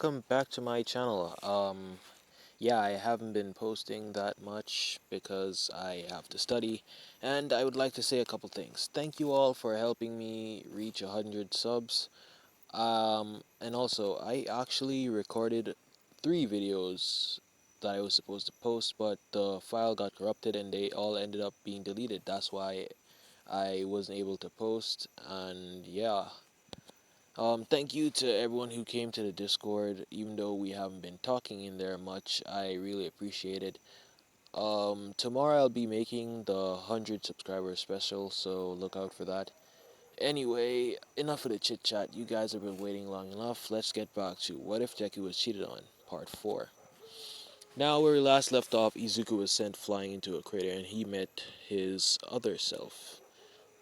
welcome back to my channel. Yeah, I haven't been posting that much because I have to study, and I would like to say a couple things. Thank you all for helping me reach 100 subs. And also, I actually recorded 3 videos that I was supposed to post, but the file got corrupted and they all ended up being deleted. That's why I wasn't able to post, and yeah. Thank you to everyone who came to the Discord. Even though we haven't been talking in there much, I really appreciate it. Tomorrow I'll be making the 100 subscriber special, so look out for that. Anyway, enough of the chit chat. You guys have been waiting long enough. Let's get back to What If Deku Was Cheated On, Part 4. Now, where we last left off, Izuku was sent flying into a crater and he met his other self,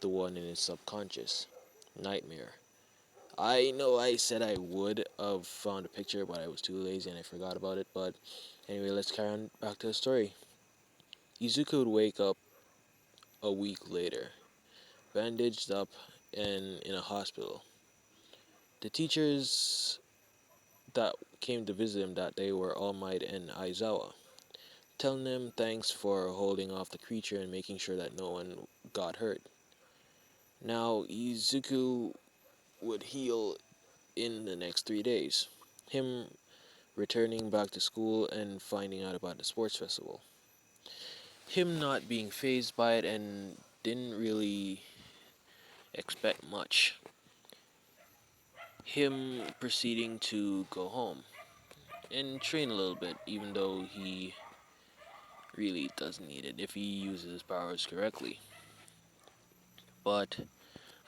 the one in his subconscious, Nightmare. I know I said I would have found a picture, but I was too lazy and I forgot about it. But anyway, let's carry on back to the story. Izuku would wake up a week later, bandaged up and in a hospital. The teachers that came to visit him that day were All Might and Aizawa, telling him thanks for holding off the creature and making sure that no one got hurt. Now, Izuku would heal in the next 3 days. Him returning back to school and finding out about the sports festival. Him not being fazed by it and didn't really expect much. Him proceeding to go home and train a little bit, even though he really doesn't need it if he uses his powers correctly. But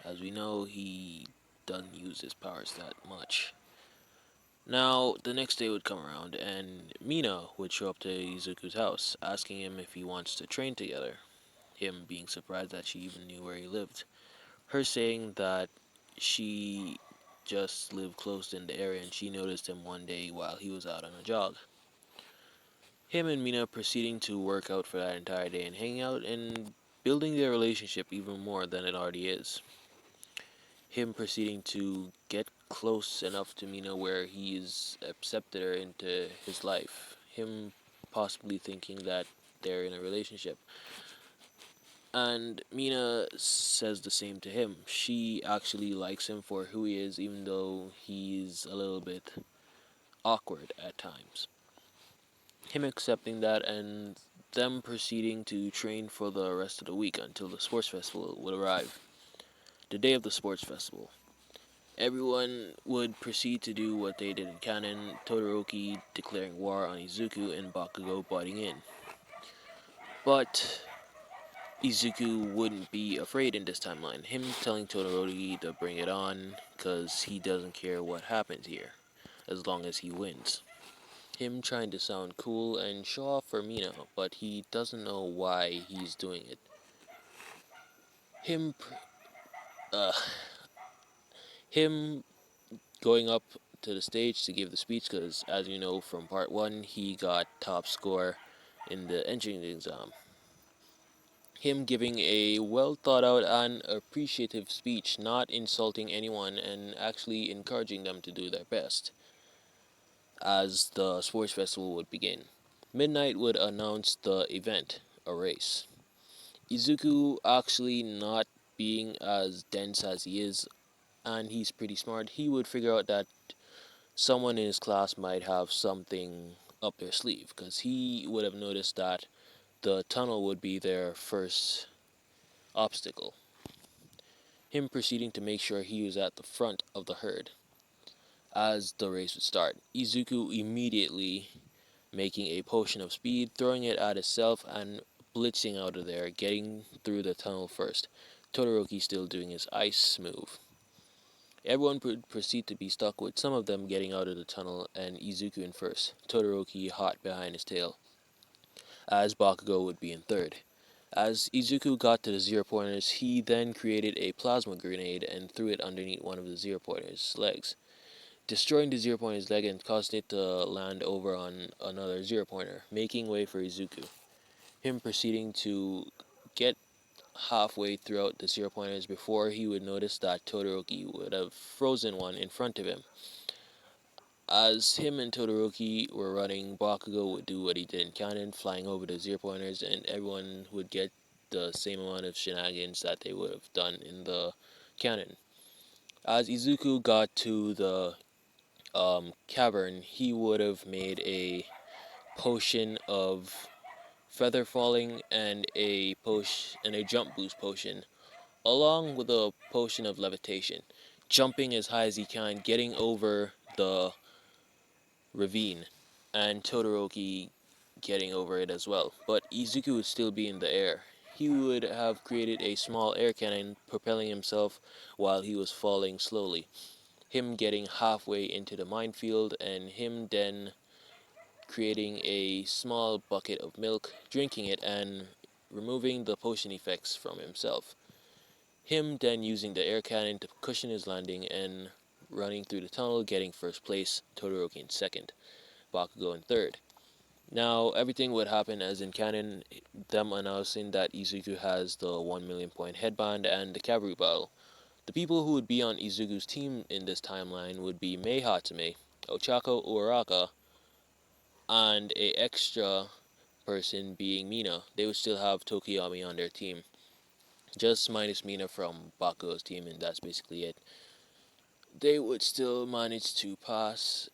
as we know, he doesn't use his powers that much. Now, the next day would come around, and Mina would show up to Izuku's house, asking him if he wants to train together. Him being surprised that she even knew where he lived. Her saying that she just lived close in the area and she noticed him one day while he was out on a jog. Him and Mina proceeding to work out for that entire day and hanging out and building their relationship even more than it already is. Him proceeding to get close enough to Mina where he's accepted her into his life. Him possibly thinking that they're in a relationship. And Mina says the same to him. She actually likes him for who he is, even though he's a little bit awkward at times. Him accepting that and them proceeding to train for the rest of the week until the sports festival would arrive. The day of the sports festival. Everyone would proceed to do what they did in canon, Todoroki declaring war on Izuku and Bakugo butting in. But Izuku wouldn't be afraid in this timeline. Him telling Todoroki to bring it on, cause he doesn't care what happens here, as long as he wins. Him trying to sound cool and show off for Mina, but he doesn't know why he's doing it. Him, uh, him going up to the stage to give the speech, cause as you know from part 1, he got top score in the entrance exam. Him giving a well thought out and appreciative speech, not insulting anyone and actually encouraging them to do their best as the sports festival would begin. Midnight would announce the event, a race. Izuku actually not being as dense as he is, and he's pretty smart, he would figure out that someone in his class might have something up their sleeve, because he would have noticed that the tunnel would be their first obstacle. Him proceeding to make sure he was at the front of the herd as the race would start. Izuku immediately making a potion of speed, throwing it at himself and blitzing out of there, getting through the tunnel first. Todoroki still doing his ice move. Everyone would proceed to be stuck with some of them getting out of the tunnel and Izuku in first, Todoroki hot behind his tail, as Bakugo would be in third. As Izuku got to the zero pointers, he then created a plasma grenade and threw it underneath one of the zero pointers' legs, destroying the zero pointer's leg and causing it to land over on another zero pointer, making way for Izuku. Him proceeding to get halfway throughout the zero pointers before he would notice that Todoroki would have frozen one in front of him. As him and Todoroki were running, Bakugo would do what he did in Canon, flying over the zero pointers, and everyone would get the same amount of shenanigans that they would have done in the Canon. As Izuku got to the cavern, he would have made a potion of feather falling and a jump boost potion, along with a potion of levitation, jumping as high as he can, getting over the ravine, and Todoroki getting over it as well. But Izuku would still be in the air. He would have created a small air cannon propelling himself while he was falling slowly. Him getting halfway into the minefield, and him then creating a small bucket of milk, drinking it, and removing the potion effects from himself. Him then using the air cannon to cushion his landing and running through the tunnel, getting first place, Todoroki in second, Bakugo in third. Now, everything would happen as in canon, them announcing that Izuku has the 1 million point headband and the cavalry battle. The people who would be on Izuku's team in this timeline would be Mei Hatsume, Ochako Uraraka, and a extra person being Mina. They would still have Tokiyami on their team, just minus Mina from Bakugo's team, and that's basically it. They would still manage to pass,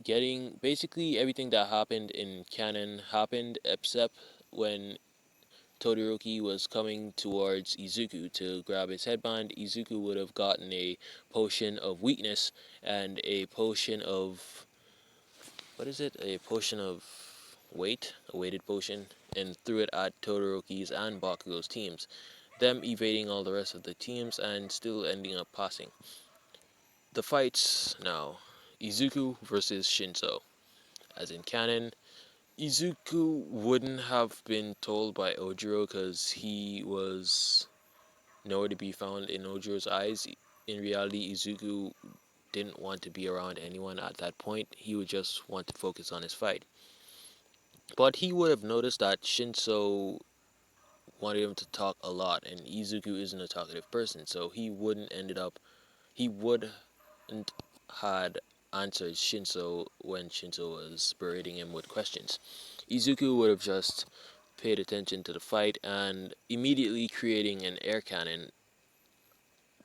getting basically everything that happened in canon happened except when Todoroki was coming towards Izuku to grab his headband. Izuku would have gotten a potion of weakness and a potion of, what is it? A potion of weight, a weighted potion, and threw it at Todoroki's and Bakugo's teams, them evading all the rest of the teams and still ending up passing. The fights now: Izuku versus Shinso. As in canon, Izuku wouldn't have been told by Ojiro because he was nowhere to be found in Ojiro's eyes. In reality, Izuku didn't want to be around anyone at that point. He would just want to focus on his fight. But he would have noticed that Shinso wanted him to talk a lot, and Izuku isn't a talkative person, so he wouldn't had answered Shinso when Shinso was berating him with questions. Izuku would have just paid attention to the fight and immediately creating an air cannon,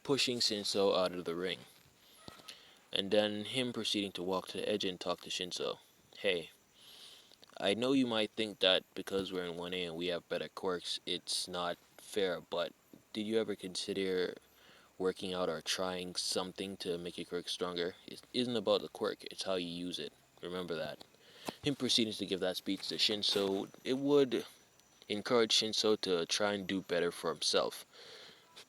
pushing Shinso out of the ring, and then him proceeding to walk to the edge and talk to Shinso. Hey, I know you might think that because we're in 1A and we have better quirks, it's not fair, but did you ever consider working out or trying something to make your quirk stronger? It isn't about the quirk, it's how you use it. Remember that. Him proceeding to give that speech to Shinso, it would encourage Shinso to try and do better for himself.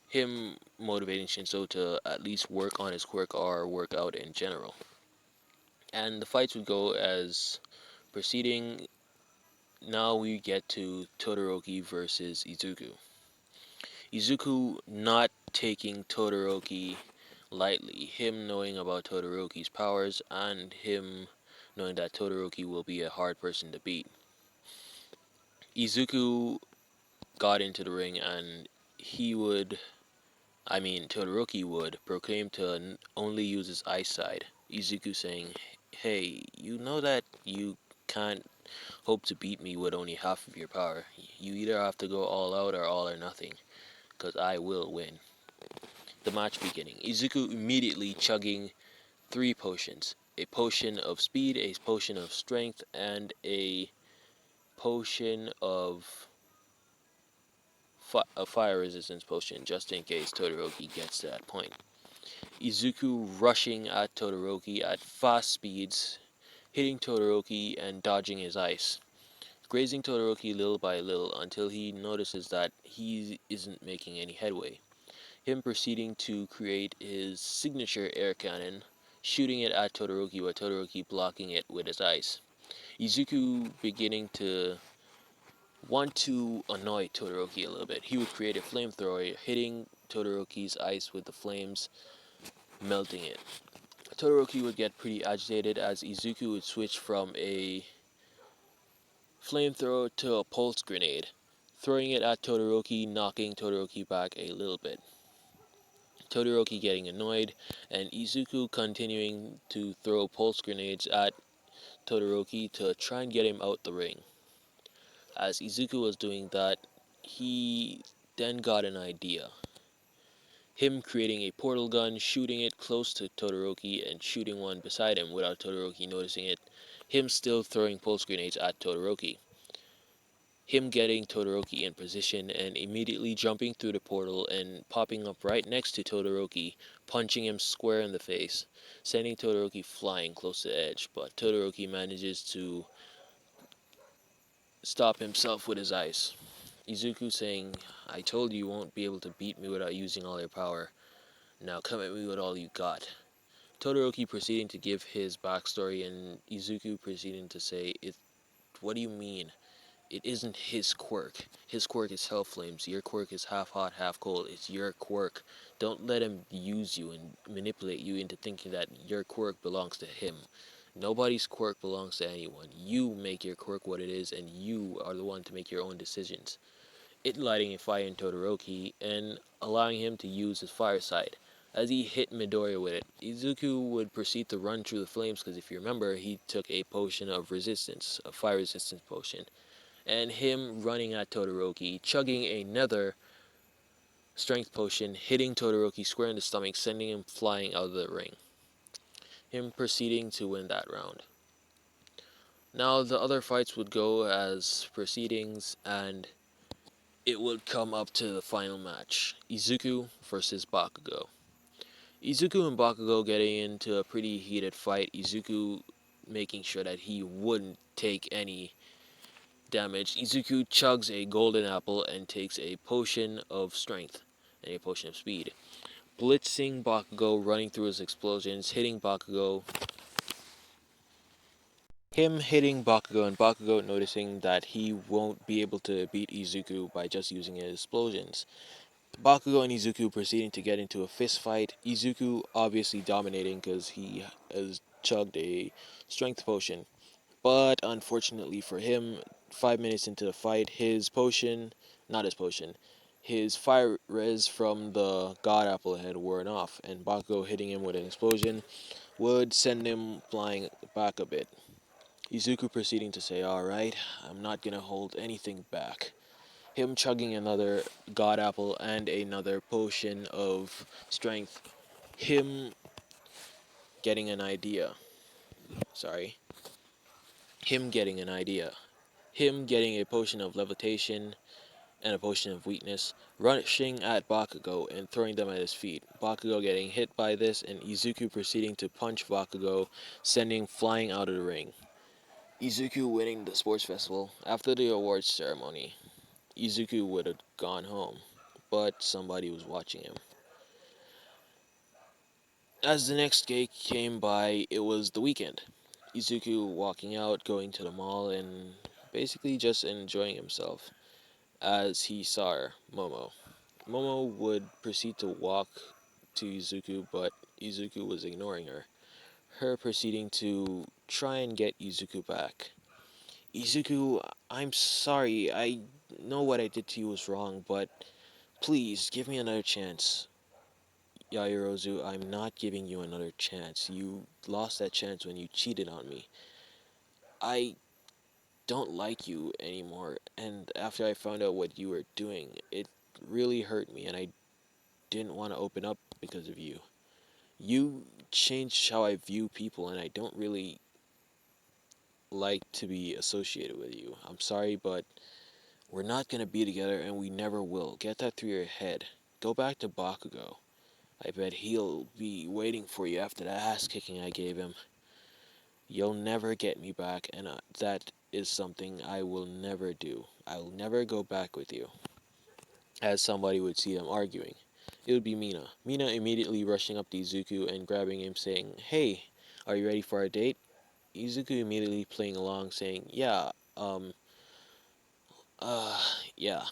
Him motivating Shinso to at least work on his quirk or work out in general. And the fights would go as proceeding. Now we get to Todoroki versus Izuku. Izuku not taking Todoroki lightly, him knowing about Todoroki's powers and him knowing that Todoroki will be a hard person to beat. Izuku got into the ring and Todoroki would proclaim to only use his ice side. Izuku saying, hey, you know that you can't hope to beat me with only half of your power. You either have to go all out or all or nothing, because I will win. The match beginning. Izuku immediately chugging 3 potions. A potion of speed, a potion of strength, and a potion of a fire resistance potion, just in case Todoroki gets to that point. Izuku rushing at Todoroki at fast speeds, hitting Todoroki and dodging his ice, grazing Todoroki little by little until he notices that he isn't making any headway. Him proceeding to create his signature air cannon, shooting it at Todoroki while Todoroki blocking it with his ice. Izuku beginning to want to annoy Todoroki a little bit. He would create a flamethrower, hitting Todoroki's ice with the flames, melting it. Todoroki would get pretty agitated as Izuku would switch from a flamethrower to a pulse grenade, throwing it at Todoroki, knocking Todoroki back a little bit. Todoroki getting annoyed, and Izuku continuing to throw pulse grenades at Todoroki to try and get him out the ring. As Izuku was doing that, he then got an idea. Him creating a portal gun, shooting it close to Todoroki, and shooting one beside him without Todoroki noticing it. Him still throwing pulse grenades at Todoroki. Him getting Todoroki in position and immediately jumping through the portal and popping up right next to Todoroki, punching him square in the face, sending Todoroki flying close to the edge, but Todoroki manages to stop himself with his ice. Izuku saying, "I told you you won't be able to beat me without using all your power. Now come at me with all you got." Todoroki proceeding to give his backstory and Izuku proceeding to say, "What do you mean? It isn't his quirk. His quirk is Hell Flames. Your quirk is half hot, half cold. It's your quirk. Don't let him use you and manipulate you into thinking that your quirk belongs to him. Nobody's quirk belongs to anyone. You make your quirk what it is, and you are the one to make your own decisions." It lighting a fire in Todoroki and allowing him to use his fire side. As he hit Midoriya with it, Izuku would proceed to run through the flames because if you remember, he took a potion of resistance, a fire resistance potion. And him running at Todoroki, chugging another strength potion, hitting Todoroki square in the stomach, sending him flying out of the ring. Him proceeding to win that round. Now the other fights would go as proceedings, and it would come up to the final match. Izuku versus Bakugo. Izuku and Bakugo getting into a pretty heated fight. Izuku making sure that he wouldn't take any damage. Izuku chugs a golden apple and takes a potion of strength and a potion of speed. Blitzing Bakugo, running through his explosions, hitting Bakugo. Him hitting Bakugo and Bakugo noticing that he won't be able to beat Izuku by just using his explosions. Bakugo and Izuku proceeding to get into a fist fight. Izuku obviously dominating because he has chugged a strength potion. But unfortunately for him, 5 minutes into the fight, not his potion, his fire res from the God Apple had worn off, and Bakugo hitting him with an explosion would send him flying back a bit. Izuku proceeding to say, "Alright, I'm not gonna hold anything back." Him chugging another God Apple and another potion of strength. Him getting an idea. Sorry. Him getting an idea. Him getting a potion of levitation and a potion of weakness, rushing at Bakugo and throwing them at his feet. Bakugo getting hit by this, and Izuku proceeding to punch Bakugo, sending flying out of the ring. Izuku winning the sports festival. After the awards ceremony, Izuku would have gone home, but somebody was watching him. As the next day came by, it was the weekend. Izuku walking out, going to the mall, and basically just enjoying himself as he saw Momo. Momo would proceed to walk to Izuku, but Izuku was ignoring her. Her proceeding to try and get Izuku back. "Izuku, I'm sorry. I know what I did to you was wrong, but please give me another chance." "Yaoyorozu, I'm not giving you another chance. You lost that chance when you cheated on me. I don't like you anymore, and after I found out what you were doing, it really hurt me, and I didn't want to open up because of you. You changed how I view people, and I don't really like to be associated with you. I'm sorry, but we're not gonna be together, and we never will. Get that through your head. Go back to Bakugo. I bet he'll be waiting for you after the ass kicking I gave him. You'll never get me back, and that is something I will never do. I'll never go back with you." As somebody would see them arguing, it would be Mina. Mina immediately rushing up to Izuku and grabbing him, saying, "Hey, are you ready for our date?" Izuku immediately playing along, saying, "Yeah, uh, yeah,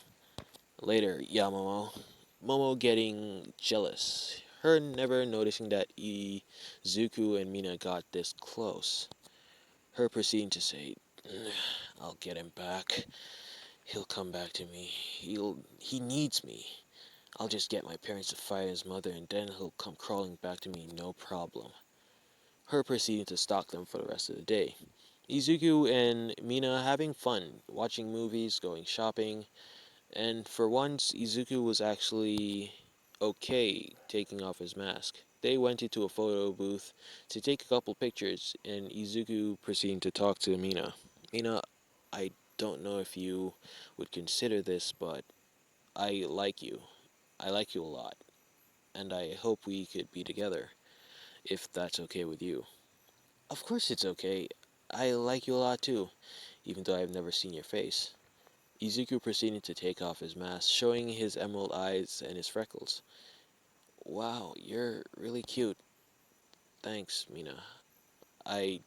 later, yeah, Momo." Momo getting jealous. Her never noticing that Izuku and Mina got this close. Her proceeding to say, "I'll get him back. He'll come back to me. He needs me. I'll just get my parents to fire his mother and then he'll come crawling back to me, no problem. Her proceeding to stalk them for the rest of the day. Izuku and Mina having fun, watching movies, going shopping, and for once, Izuku was actually okay taking off his mask. They went into a photo booth to take a couple pictures, and Izuku proceeding to talk to Mina. Mina, I don't know if you would consider this, but I like you. I like you a lot, and I hope we could be together, if that's okay with you. Of course it's okay. I like you a lot too, even though I've never seen your face. Izuku proceeded to take off his mask, showing his emerald eyes and his freckles. Wow, you're really cute. Thanks, Mina. I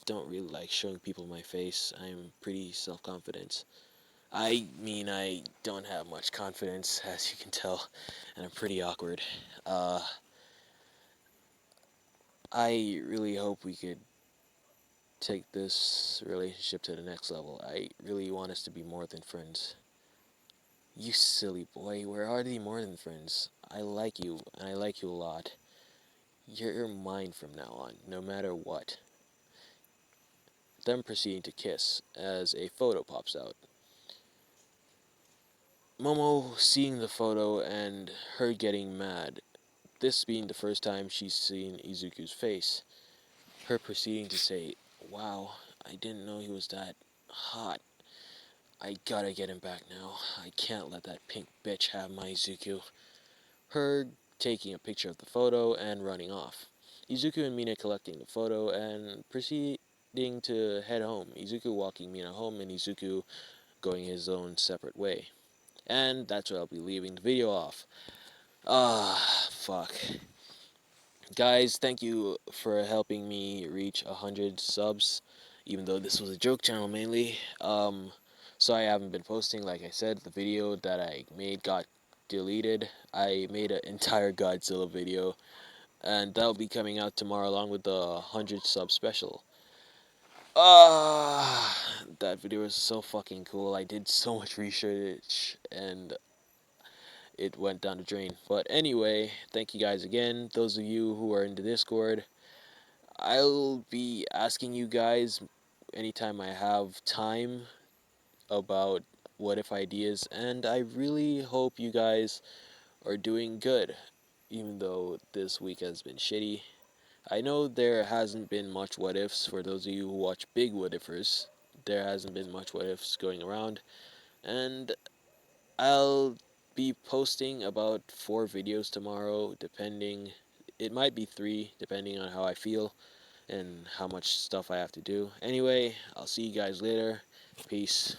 don't really like showing people my face. I'm pretty self-confident. I mean, I don't have much confidence, as you can tell, and I'm pretty awkward. Uh, I really hope we could take this relationship to the next level. I really want us to be more than friends. You silly boy, we're already more than friends. I like you, and I like you a lot. You're mine from now on, no matter what. Them proceeding to kiss as a photo pops out. Momo seeing the photo and her getting mad, this being the first time she's seen Izuku's face. Her proceeding to say, "Wow, I didn't know he was that hot. I gotta get him back now. I can't let that pink bitch have my Izuku." Her taking a picture of the photo and running off. Izuku and Mina collecting the photo and proceeding to head home. Izuku walking Mina home and Izuku going his own separate way. And that's where I'll be leaving the video off. Fuck. Guys, thank you for helping me reach 100 subs, even though this was a joke channel mainly. So I haven't been posting, like I said, the video that I made got deleted. I made an entire Godzilla video, and that'll be coming out tomorrow along with the 100 sub special. That video was so fucking cool. I did so much research, and it went down the drain. But anyway, thank you guys again. Those of you who are in the Discord, I'll be asking you guys anytime I have time about what if ideas, and I really hope you guys are doing good, even though this week has been shitty. I know there hasn't been much what ifs for those of you who watch big what ifers. There hasn't been much what ifs going around, and I'll be posting about 4 videos tomorrow, depending. It might be 3, depending on how I feel and how much stuff I have to do. Anyway, I'll see you guys later. Peace.